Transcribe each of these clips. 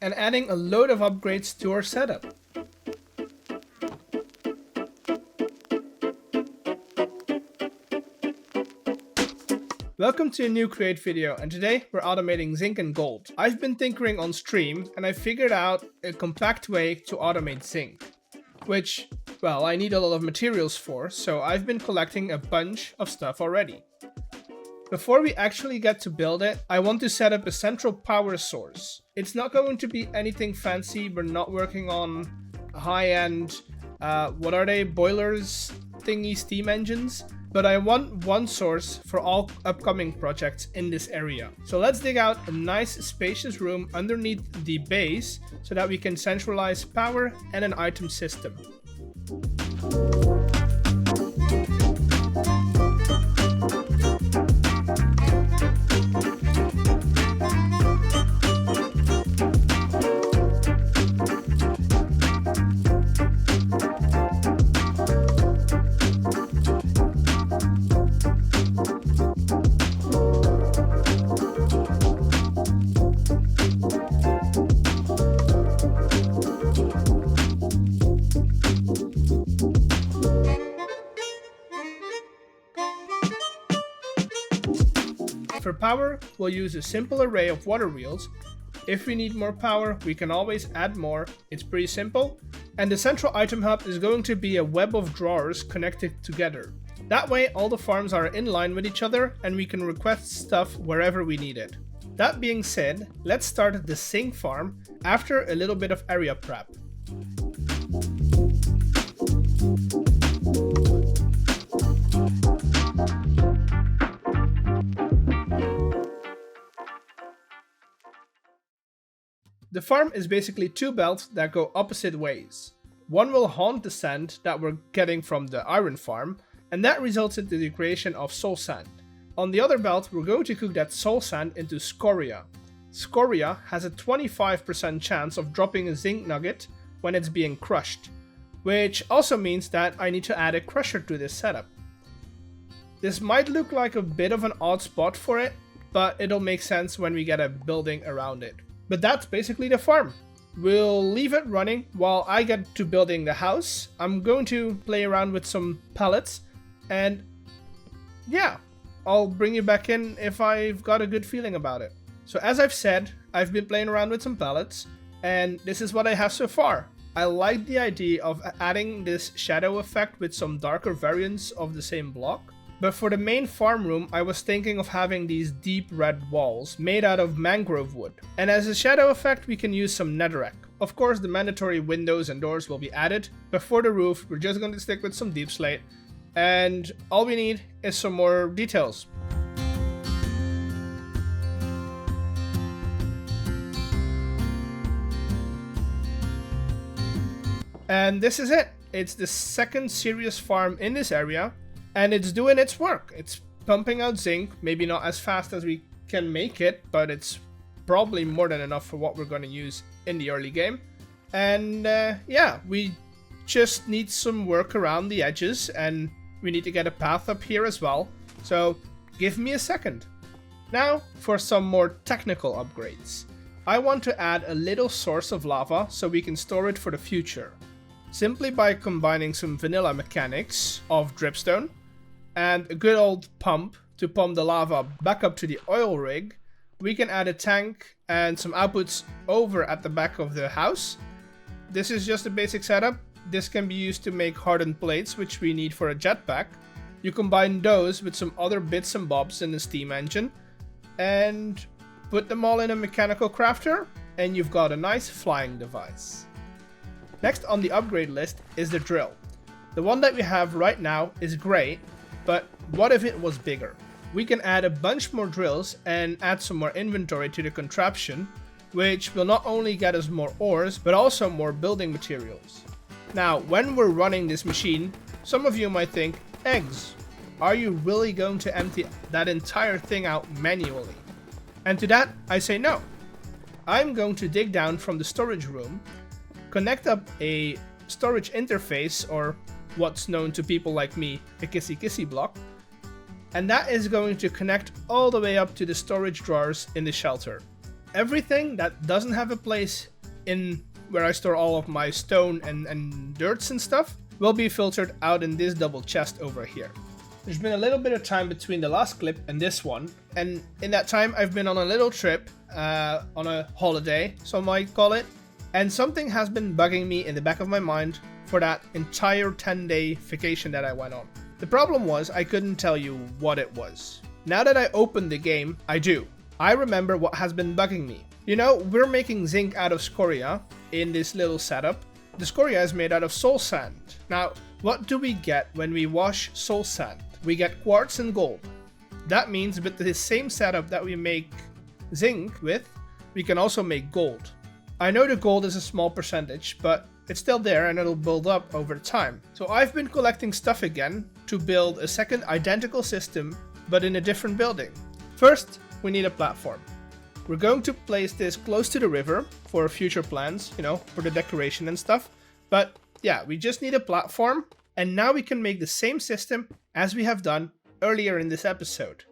and adding a load of upgrades to our setup. Welcome to a new Create video, and today we're automating zinc and gold. I've been tinkering on stream and I figured out a compact way to automate zinc, which, well, I need a lot of materials for, so I've been collecting a bunch of stuff already. Before we actually get to build it, I want to set up a central power source. It's not going to be anything fancy. We're not working on high-end, boilers thingy steam engines. But I want one source for all upcoming projects in this area. So let's dig out a nice spacious room underneath the base so that we can centralize power and an item system. For power, we'll use a simple array of water wheels. If we need more power, we can always add more. It's pretty simple. And the central item hub is going to be a web of drawers connected together. That way all the farms are in line with each other and we can request stuff wherever we need it. That being said, let's start the zinc farm after a little bit of area prep. The farm is basically two belts that go opposite ways. One will haunt the sand that we're getting from the iron farm, and that results in the creation of soul sand. On the other belt, we're going to cook that soul sand into scoria. Scoria has a 25% chance of dropping a zinc nugget when it's being crushed, which also means that I need to add a crusher to this setup. This might look like a bit of an odd spot for it, but it'll make sense when we get a building around it. But that's basically the farm. We'll leave it running while I get to building the house. I'm going to play around with some pallets and yeah, I'll bring you back in if I've got a good feeling about it. So as I've said, I've been playing around with some pallets and this is what I have so far. I like the idea of adding this shadow effect with some darker variants of the same block. But for the main farm room, I was thinking of having these deep red walls made out of mangrove wood. And as a shadow effect, we can use some netherrack. Of course, the mandatory windows and doors will be added, but for the roof, we're just going to stick with some deep slate. And all we need is some more details. And this is it. It's the second serious farm in this area. And it's doing its work. It's pumping out zinc, maybe not as fast as we can make it, but it's probably more than enough for what we're going to use in the early game. And yeah, we just need some work around the edges and we need to get a path up here as well. So give me a second. Now for some more technical upgrades. I want to add a little source of lava so we can store it for the future. Simply by combining some vanilla mechanics of dripstone and a good old pump to pump the lava back up to the oil rig, we can add a tank and some outputs over at the back of the house. This is just a basic setup. This can be used to make hardened plates, which we need for a jetpack. You combine those with some other bits and bobs in the steam engine and put them all in a mechanical crafter and you've got a nice flying device. Next on the upgrade list is the drill. The one that we have right now is great, but what if it was bigger? We can add a bunch more drills and add some more inventory to the contraption, which will not only get us more ores, but also more building materials. Now, when we're running this machine, some of you might think, eggs, are you really going to empty that entire thing out manually? And to that, I say no. I'm going to dig down from the storage room, connect up a storage interface, or what's known to people like me, a kissy block, and that is going to connect all the way up to the storage drawers in the shelter. Everything that doesn't have a place in where I store all of my stone and dirts and stuff will be filtered out in this double chest over here. There's been a little bit of time between the last clip and this one, and in that time I've been on a little trip, on a holiday, some might call it, and something has been bugging me in the back of my mind for that entire 10-day vacation that I went on. The problem was I couldn't tell you what it was. Now that I opened the game, I do. I remember what has been bugging me. You know, we're making zinc out of scoria in this little setup. The scoria is made out of soul sand. Now, what do we get when we wash soul sand? We get quartz and gold. That means with the same setup that we make zinc with, we can also make gold. I know the gold is a small percentage, but it's still there and it'll build up over time. So I've been collecting stuff again to build a second identical system, but in a different building. First, we need a platform. We're going to place this close to the river for future plans, you know, for the decoration and stuff. But yeah, we just need a platform, and now we can make the same system as we have done earlier in this episode.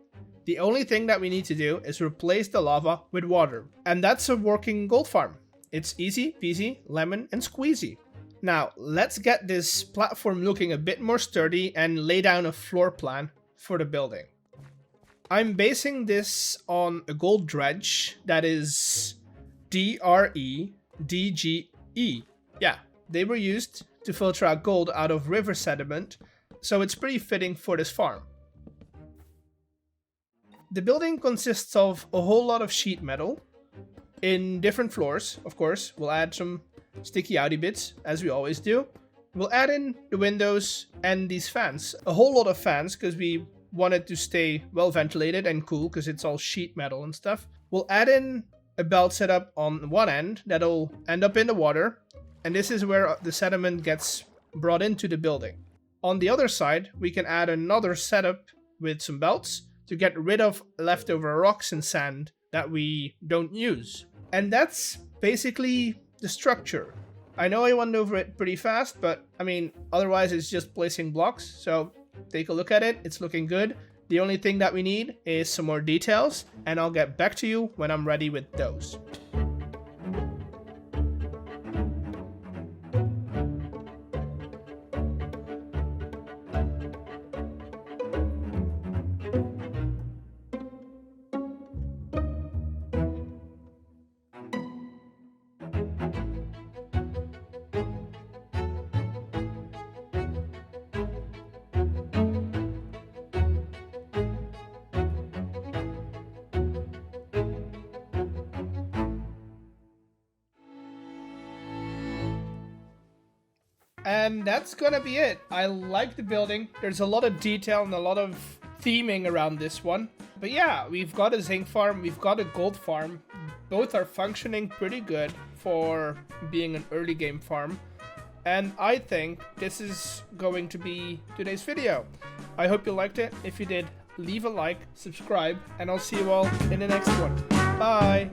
The only thing that we need to do is replace the lava with water, and that's a working gold farm. It's easy peasy, lemon and squeezy. Now, let's get this platform looking a bit more sturdy and lay down a floor plan for the building. I'm basing this on a gold dredge that is DREDGE. Yeah, they were used to filter out gold out of river sediment, so it's pretty fitting for this farm. The building consists of a whole lot of sheet metal in different floors. Of course, we'll add some sticky outy bits, as we always do. We'll add in the windows and these fans. A whole lot of fans, because we want it to stay well ventilated and cool, because it's all sheet metal and stuff. We'll add in a belt setup on one end that'll end up in the water, and this is where the sediment gets brought into the building. On the other side, we can add another setup with some belts to get rid of leftover rocks and sand that we don't use. And that's basically the structure. I know I went over it pretty fast, but I mean, otherwise it's just placing blocks. So take a look at it, it's looking good. The only thing that we need is some more details, and I'll get back to you when I'm ready with those. And that's gonna be it. I like the building. There's a lot of detail and a lot of theming around this one. But yeah, we've got a zinc farm, we've got a gold farm. Both are functioning pretty good for being an early game farm. And I think this is going to be today's video. I hope you liked it. If you did, leave a like, subscribe, and I'll see you all in the next one. Bye!